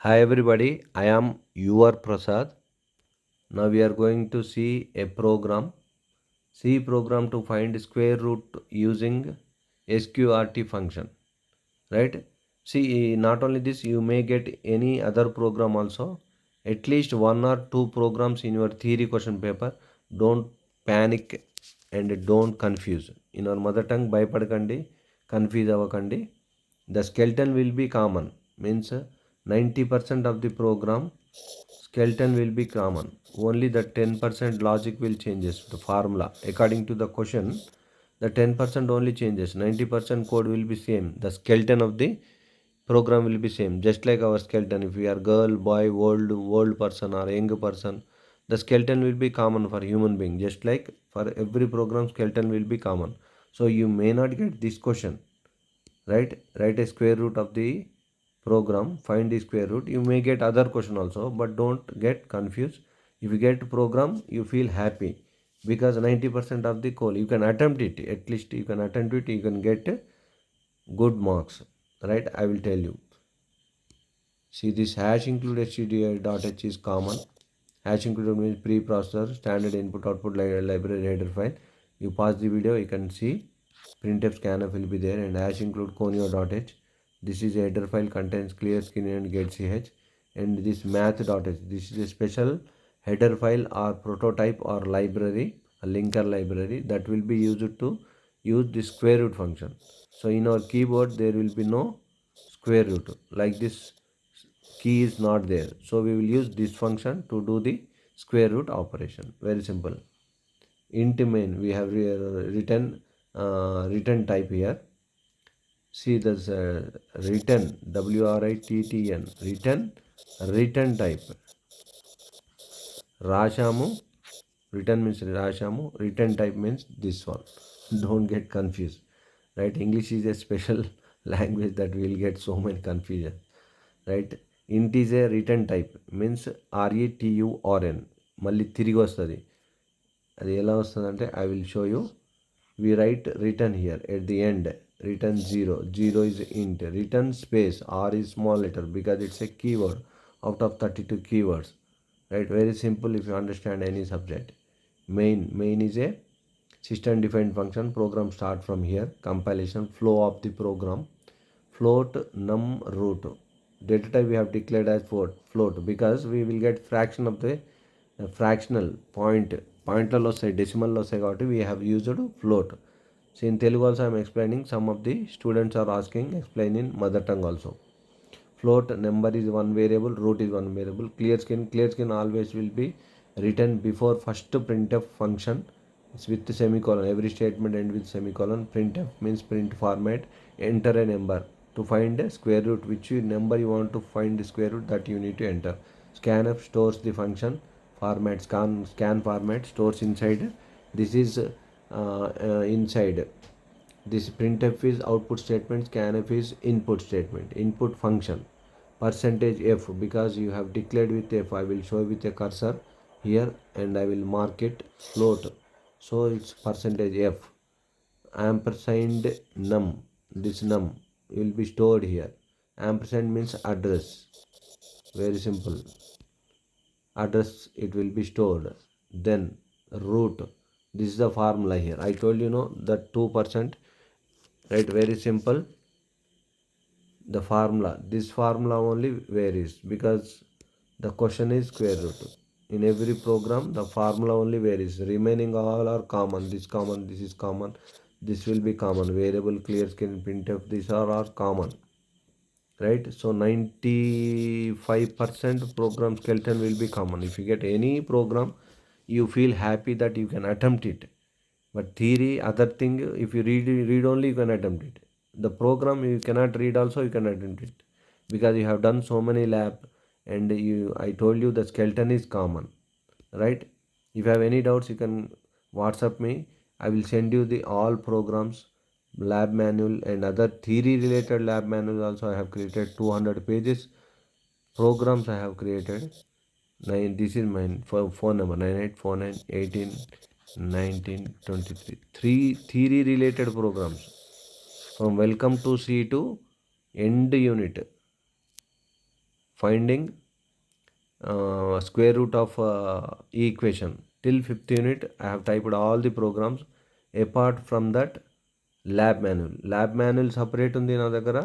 Hi everybody, I am your Prasad. Now we are going to see a program, C program to find square root using sqrt function, right? See, not only this, you may get any other program also, at least one or two programs in your theory question paper. Don't panic and don't confuse. In our mother tongue, భయపడకండి, confuse అవ్వకండి. The skeleton will be common, means 90% of the program skeleton will be common. Only the 10% logic will changes the formula. According to the question, the 10% only changes. 90% code will be same. The skeleton of the program will be same. Just like our skeleton, if we are girl, boy, old person or young person, the skeleton will be common for human being. Just like for every program, skeleton will be common. So you may not get this question, right? Write a square root of the program, find the square root. You may get other question also, but don't get confused. If you get program, you feel happy because 90% of the call you can attempt it. At least you can attempt it, you can get good marks, right? I will tell you. See, this hash include std.h is common. Hash include means preprocessor standard input output library header file. You pause the video, you can see printf scanf will be there, and hash include conio.h. This is a header file, contains clear skin and getch, and this math.h. This is a special header file or prototype or library, a linker library that will be used to use the square root function. So in our keyboard there will be no square root, like this key is not there, so we will use this function to do the square root operation. Very simple. Int main, we have written return type here. See this return, written, return type rashamu. Return means rashamu, return type means this one. Don't get confused, right? English is a special language that will get so many confusion, right? Int is a return type, means return, మళ్ళీ తిరిగి వస్తుంది. అది ఎలా వస్తుంది అంటే I will show you. We write return here at the end. Return 0. 0 is int. Return space. R is small letter because it's a keyword out of 32 keywords. Right? Very simple if you understand any subject. Main. Main is a system defined function. Program start from here. Compilation. Flow of the program. Float num root. Data type we have declared as float because we will get fraction of the fractional పాయింట్లలో వస్తాయి, డెసిమల్లో వస్తాయి, కాబట్టి we have used float. So in Telugu also I'm explaining, some of the students are asking explain in mother tongue also. Float number is one variable, root is one variable. Clear skin always will be written before first printf function. It's with semicolon. Every statement ends with semicolon. Printf means print format. Enter a number to find a square root. Which number you want to find the square root, that you need to enter. Scanf stores the function format. Scan format stores inside. This is inside. This printf is output statement, scanf is input statement, input function. Percentage f, because you have declared with f, I will show with a cursor here and I will mark it float, so it's percentage f. Ampersand num, this num will be stored here. Ampersand means address. Very simple. Address, it will be stored. Then root, this is the formula here. I told you, know, that 2%, right? Very simple. The formula, this formula only varies because the question is square root. In every program the formula only varies, remaining all are common. This common, this is common, this will be common. Variable, clear skin, printf, these are all common, right? So 95% program skeleton will be common. If you get any program, you feel happy that you can attempt it. But theory, other thing, if you read only, you can attempt it. The program you cannot read also, you can attempt it because you have done so many lab, and I told you the skeleton is common, right? If you have any doubts, you can WhatsApp me. I will send you the all programs, lab manual and other theory related lab manual also. I have created 200 pages programs I have created. This is my phone number 9849181923. Three theory related programs from welcome to C to end unit. finding square root of equation. Till fifth unit I have typed all the programs. Apart from that, lab manual separate ఉంది నా దగ్గర.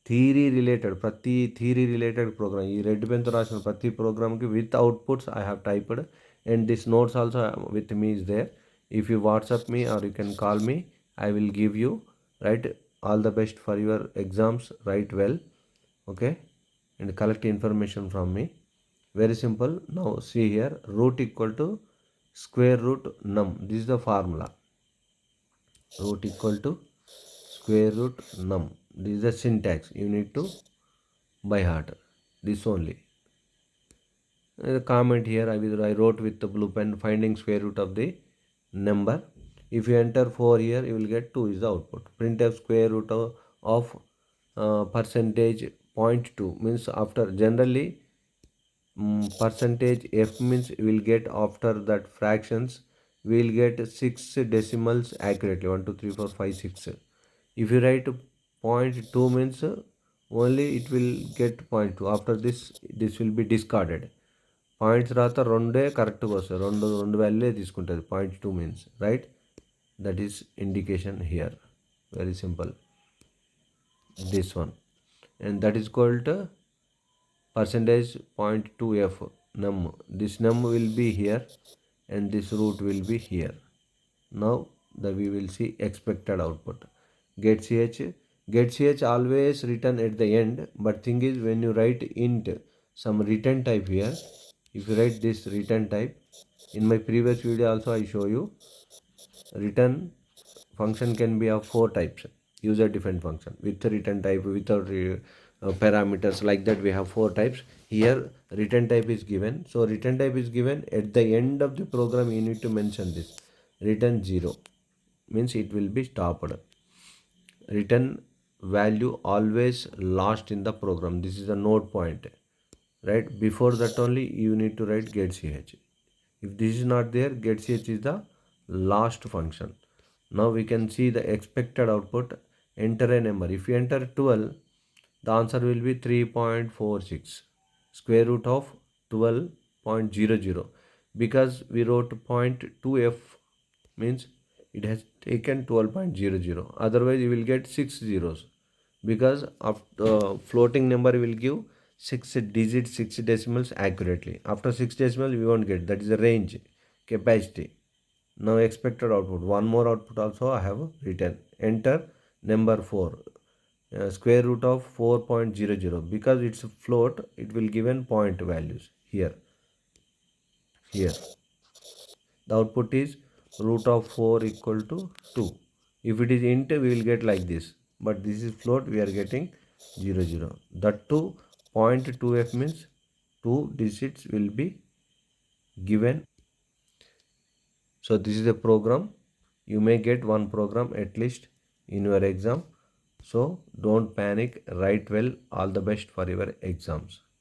Theory related ప్రతి theory related program ఈ red పెన్తో రాసిన ప్రతి ప్రోగ్రామ్కి with outputs I have typed, and this notes also with me is there. If you WhatsApp me or you can call me, I will give you, right. All the best for your exams, right well, okay, and collect information from me. Very simple. Now see here, root equal to square root num. This is the formula. Root equal to square root num. This is the syntax. You need to by heart. This only. The comment here I wrote with the blue pen, finding square root of the number. If you enter 4 here, you will get 2 is the output. Printf square root of percentage 0.2 means after generally percentage f means we will get after that fractions we will get 6 decimals accurately, 1 2 3 4 5 6. If you write 0.2 means only it will get 0.2. After this will be discarded. Points తర్వాత రెండే కరెక్ట్గా వస్తాయి, రెండు వాల్యూలే తీసుకుంటుంది. 0.2 means right. That is indication here. Very simple. This one and that is called percentage 0.2f num. This num will be here and this root will be here. Now we will see expected output. Get ch always written at the end, but thing is when you write int some return type here, if you write this return type, in my previous video also I show you return function can be of 4 types. User defined function with return type, without parameters, like that we have 4 types. Here return type is given, so return type is given at the end of the program. You need to mention this return 0 means it will be stopped. Return value always last in the program. This is a node point, right? Before that only you need to write get ch. If this is not there, get ch is the last function. Now we can see the expected output. Enter a number. If you enter 12, the answer will be 3.46. Square root of 12.00. Because we wrote 0.2f means it has taken 12.00. Otherwise you will get 6 zeros. Because of floating number will give 6 digits, 6 decimals accurately. After 6 decimals we won't get. That is the range capacity. Now expected output. One more output also I have written. Enter number 4. Square root of 4.00. Because it's a float, it will given point values here. The output is root of 4 equal to 2. If it is int, we will get like this. But this is float, we are getting 0 0. That too 0.2f means 2 digits will be given. So this is a program. You may get one program at least in your exam. So don't panic. Write well. All the best for your exams.